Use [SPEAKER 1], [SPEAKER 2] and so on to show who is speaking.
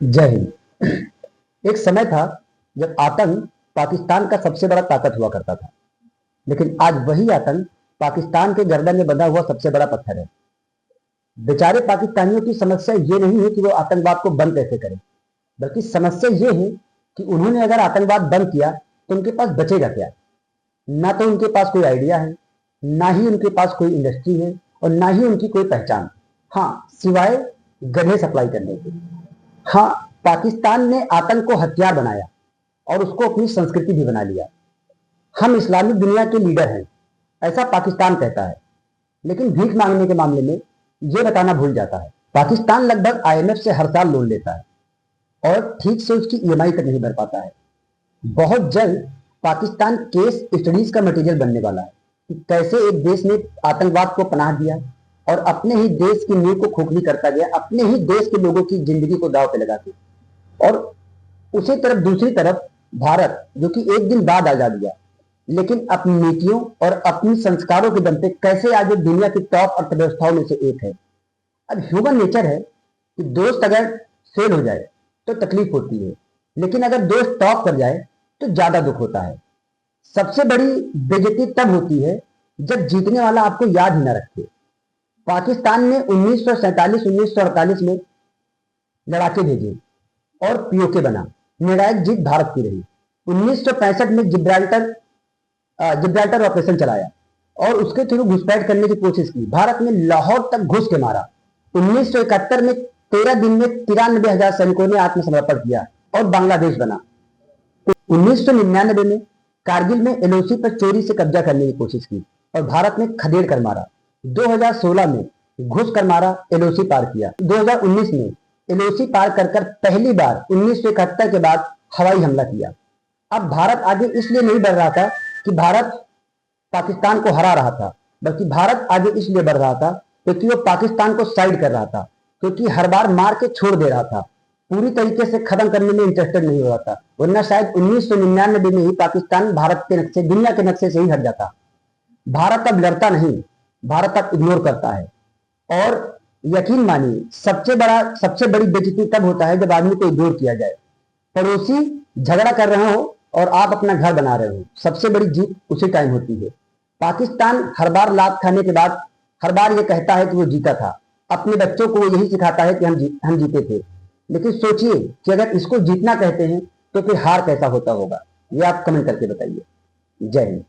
[SPEAKER 1] जय हिंद। एक समय था जब आतंक पाकिस्तान का सबसे बड़ा ताकत हुआ करता था, लेकिन आज वही आतंक पाकिस्तान के गर्दन में बंधा हुआ सबसे बड़ा पत्थर है। बेचारे पाकिस्तानियों की समस्या ये नहीं है कि वो आतंकवाद को बंद कैसे करें, बल्कि समस्या ये है कि उन्होंने अगर आतंकवाद बंद किया तो उनके पास बचेगा क्या। ना तो उनके पास कोई आइडिया है, ना ही उनके पास कोई इंडस्ट्री है, और ना ही उनकी कोई पहचान। हाँ, सिवाय गधे सप्लाई करने के। हाँ, पाकिस्तान ने आतंक को हथियार बनाया और उसको अपनी संस्कृति भी बना लिया। हम इस्लामिक दुनिया के लीडर हैं, ऐसा पाकिस्तान कहता है, लेकिन भीख मांगने के मामले में ये बताना भूल जाता है। पाकिस्तान लगभग आईएमएफ से हर साल लोन लेता है और ठीक से उसकी ईएमआई तक नहीं भर पाता है। बहुत जल्द पाकिस्तान केस स्टडीज का मटेरियल बनने वाला है कि कैसे एक देश ने आतंकवाद को पनाह दिया और अपने ही देश की नींव को खोखली करता गया, अपने ही देश के लोगों की जिंदगी को दांव पे लगा के। और उसी तरफ दूसरी तरफ भारत, जो कि एक दिन बाद आजाद हुआ, लेकिन अपनी नीतियों और अपनी संस्कारों के दम पे कैसे आज एक दुनिया की टॉप अर्थव्यवस्थाओं में से एक है। अब ह्यूमन नेचर है कि दोस्त अगर फेल हो जाए तो तकलीफ होती है, लेकिन अगर दोस्त टॉप कर जाए तो ज्यादा दुख होता है। सबसे बड़ी बेइज्जती तब होती है जब जीतने वाला आपको याद ही न रखे। पाकिस्तान ने 1947-1948 में लड़ाके भेजे और पीओके बना। निर्णायक जीत भारत की रही। 1965 में जिब्राल्टर ऑपरेशन चलाया और उसके थ्रू घुसपैठ करने की कोशिश की। भारत ने लाहौर तक घुस के मारा। 1971 में 13 दिन में 93,000 सैनिकों ने आत्मसमर्पण किया और बांग्लादेश बना। 1999 में कारगिल में एलओसी पर चोरी से कब्जा करने की कोशिश की और भारत ने खदेड़ कर मारा। 2016 में घुस कर मारा, एलओसी पार किया। 2019 में एलओसी पार कर पहली बार 1971 के बाद हवाई हमला किया। अब भारत आगे इसलिए नहीं बढ़ रहा था कि भारत पाकिस्तान को हरा रहा था, बल्कि भारत आगे इसलिए बढ़ रहा था क्योंकि वो पाकिस्तान को साइड कर रहा था, क्योंकि हर बार मार के छोड़ दे रहा था, पूरी तरीके से खत्म करने में इंटरेस्टेड नहीं हो रहा था। वरना शायद 1999 में ही पाकिस्तान भारत के नक्शे, दुनिया के नक्शे से ही हट जाता। भारत अब लड़ता नहीं, भारत अब इग्नोर करता है। और यकीन मानिए, सबसे बड़ी बेइज्जती तब होता है जब आदमी को इग्नोर किया जाए। पड़ोसी झगड़ा कर रहे हो और आप अपना घर बना रहे हो, सबसे बड़ी जीत उसी टाइम होती है। पाकिस्तान हर बार लात खाने के बाद हर बार ये कहता है कि वो जीता था। अपने बच्चों को वो यही सिखाता है कि हम जीते थे। लेकिन सोचिए कि अगर इसको जीतना कहते हैं तो फिर हार कैसा होता होगा, ये आप कमेंट करके बताइए। जय हिंद।